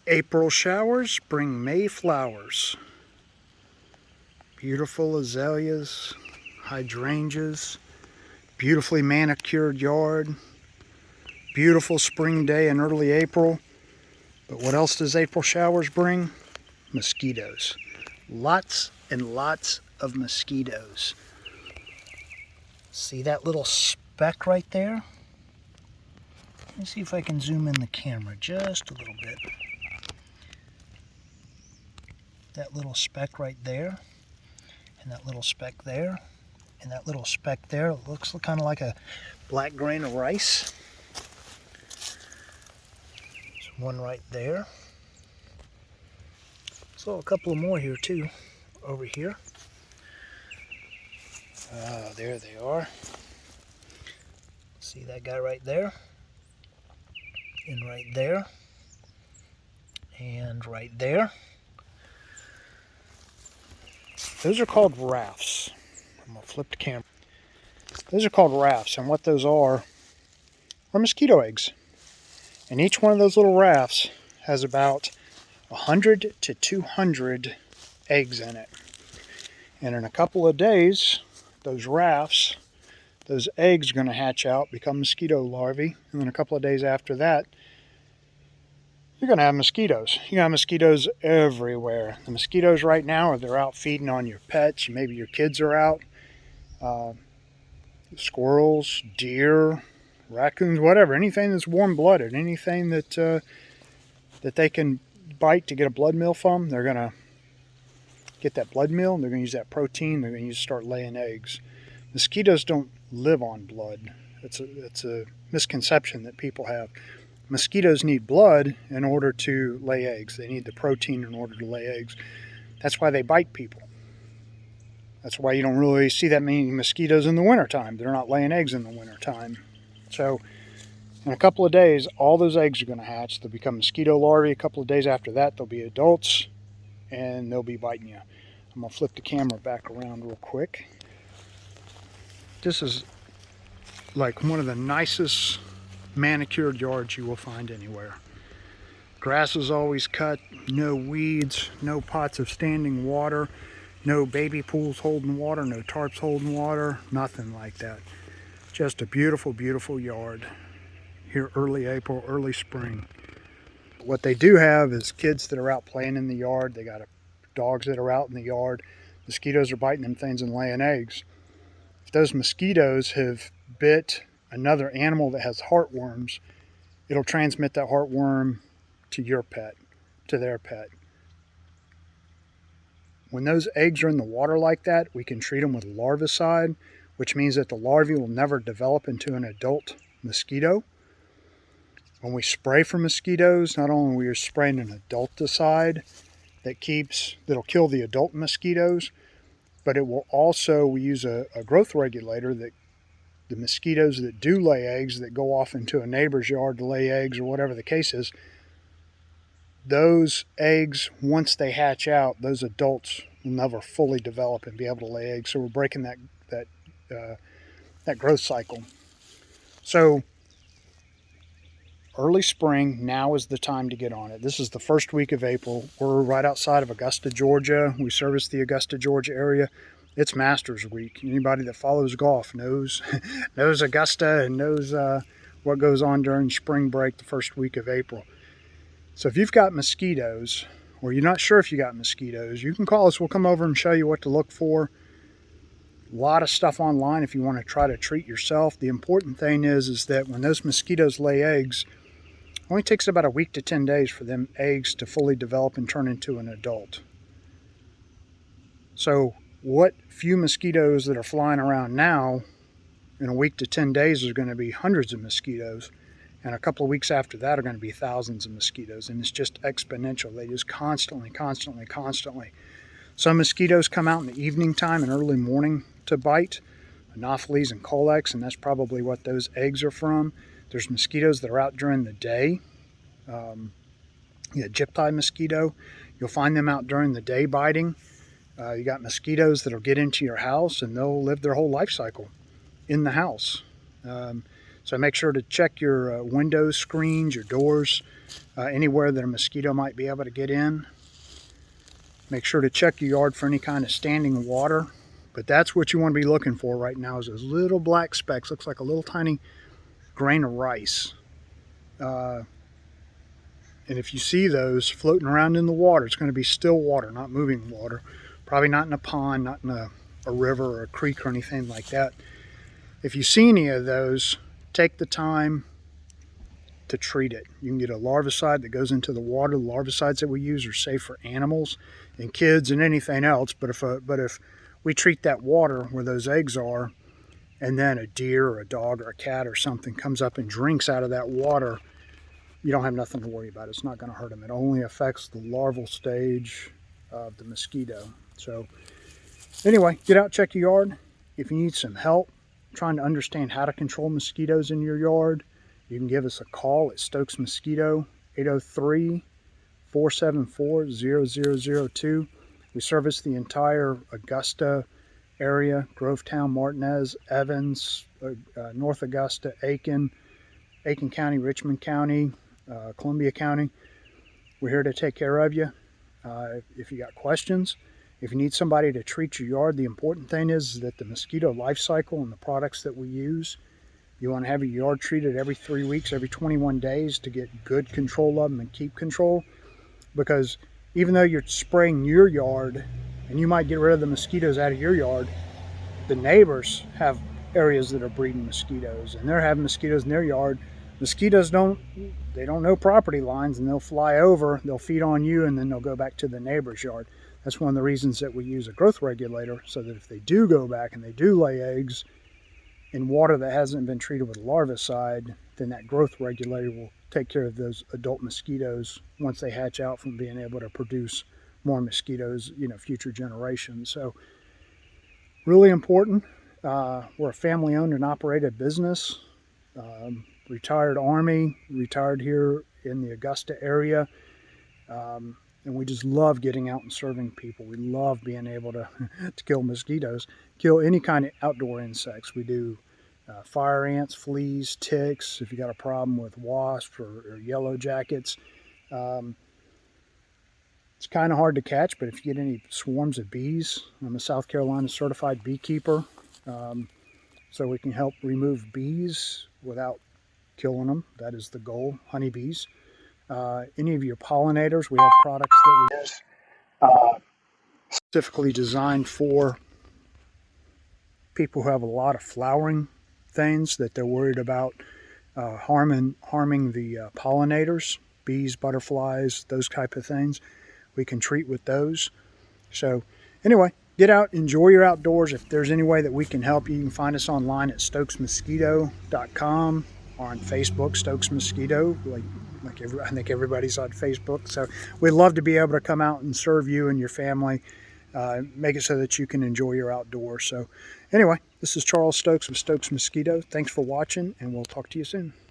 April showers bring May flowers. Beautiful azaleas, hydrangeas, beautifully manicured yard, beautiful spring day in early April. But what else does April showers bring? Mosquitoes. Lots and lots of mosquitoes. See that little speck right there? Let me see if I can zoom in the camera just a little bit. That little speck right there, and that little speck there, and that little speck there. It looks kind of like a black grain of rice. There's one right there. So a couple of more here too, over here. There they are. See that guy right there? And right there. And right there. Those are called rafts. I'm going to flip the camera. Those are called rafts, and what those are mosquito eggs. And each one of those little rafts has about 100 to 200 eggs in it. And in a couple of days, those rafts, those eggs are going to hatch out, become mosquito larvae, and then a couple of days after that, you're going to have mosquitoes. You're going to have mosquitoes everywhere. The mosquitoes right now they're out feeding on your pets. Maybe your kids are out. Squirrels, deer, raccoons, whatever. Anything that's warm-blooded, anything that they can bite to get a blood meal from, they're going to get that blood meal, and they're going to use that protein. They're going to use to start laying eggs. Mosquitoes don't live on blood. It's a misconception that people have. Mosquitoes need blood in order to lay eggs. They need the protein in order to lay eggs. That's why they bite people. That's why you don't really see that many mosquitoes in the wintertime. They're not laying eggs in the wintertime. So in a couple of days, all those eggs are going to hatch. They'll become mosquito larvae. A couple of days after that, they'll be adults, and they'll be biting you. I'm going to flip the camera back around real quick. This is like one of the nicest manicured yards you will find anywhere. Grass is always cut, no weeds, no pots of standing water, no baby pools holding water, no tarps holding water, nothing like that. Just a beautiful, beautiful yard here early April, early spring. What they do have is kids that are out playing in the yard. They got dogs that are out in the yard. Mosquitoes are biting them things and laying eggs. If those mosquitoes have bit another animal that has heartworms, it'll transmit that heartworm to your pet, to their pet. When those eggs are in the water like that, we can treat them with larvicide, which means that the larvae will never develop into an adult mosquito. When we spray for mosquitoes, not only are we spraying an adulticide that'll kill the adult mosquitoes, but it will also, we use a growth regulator that the mosquitoes that do lay eggs, that go off into a neighbor's yard to lay eggs or whatever the case is, those eggs, once they hatch out, those adults will never fully develop and be able to lay eggs. So we're breaking that growth cycle. So early spring, now is the time to get on it. This is the first week of April. We're right outside of Augusta, Georgia. We service the Augusta, Georgia area. It's Masters Week. Anybody that follows golf knows Augusta and knows what goes on during spring break the first week of April. So if you've got mosquitoes, or you're not sure if you got mosquitoes, you can call us. We'll come over and show you what to look for. A lot of stuff online if you want to try to treat yourself. The important thing is that when those mosquitoes lay eggs, it only takes about a week to 10 days for them eggs to fully develop and turn into an adult. So what few mosquitoes that are flying around now, in a week to 10 days is going to be hundreds of mosquitoes, and a couple of weeks after that are going to be thousands of mosquitoes, and it's just exponential. They just constantly. Some mosquitoes come out in the evening time and early morning to bite, Anopheles and Colex, and that's probably what those eggs are from. There's mosquitoes that are out during the day. Gypti mosquito, you'll find them out during the day biting. You got mosquitoes that'll get into your house and they'll live their whole life cycle in the house. So make sure to check your windows, screens, your doors, anywhere that a mosquito might be able to get in. Make sure to check your yard for any kind of standing water. But that's what you want to be looking for right now, is those little black specks. Looks like a little tiny grain of rice. And if you see those floating around in the water, it's going to be still water, not moving water. Probably not in a pond, not in a river or a creek or anything like that. If you see any of those, take the time to treat it. You can get a larvicide that goes into the water. The larvicides that we use are safe for animals and kids and anything else. But if we treat that water where those eggs are, and then a deer or a dog or a cat or something comes up and drinks out of that water, you don't have nothing to worry about. It's not going to hurt them. It only affects the larval stage of the mosquito. So anyway, get out, check your yard. If you need some help trying to understand how to control mosquitoes in your yard, you can give us a call at Stokes Mosquito, 803-474-0002. We service the entire Augusta area, Grovetown, Martinez, Evans, North Augusta, Aiken County, Richmond County, Columbia County. We're here to take care of you. If you got questions, if you need somebody to treat your yard, the important thing is that the mosquito life cycle and the products that we use, you want to have your yard treated every 3 weeks, every 21 days to get good control of them and keep control. Because even though you're spraying your yard and you might get rid of the mosquitoes out of your yard, the neighbors have areas that are breeding mosquitoes and they're having mosquitoes in their yard. Mosquitoes don't know property lines, and they'll fly over, they'll feed on you, and then they'll go back to the neighbor's yard. That's one of the reasons that we use a growth regulator, so that if they do go back and they do lay eggs in water that hasn't been treated with larvicide, then that growth regulator will take care of those adult mosquitoes once they hatch out, from being able to produce more mosquitoes, future generations. So really important. We're a family-owned and operated business. Retired Army, retired here in the Augusta area. And we just love getting out and serving people. We love being able to kill mosquitoes, kill any kind of outdoor insects. We do fire ants, fleas, ticks. If you got a problem with wasps or yellow jackets, it's kind of hard to catch, but if you get any swarms of bees, I'm a South Carolina certified beekeeper, so we can help remove bees without killing them. That is the goal, honeybees. Any of your pollinators, we have products that we use specifically designed for people who have a lot of flowering things that they're worried about harming the pollinators, bees, butterflies, those type of things. We can treat with those. So anyway, get out, enjoy your outdoors. If there's any way that we can help you can find us online at stokesmosquito.com or on Facebook, Stokes Mosquito. I think everybody's on Facebook. So we'd love to be able to come out and serve you and your family, make it so that you can enjoy your outdoors. So anyway, this is Charles Stokes with Stokes Mosquito. Thanks for watching, and we'll talk to you soon.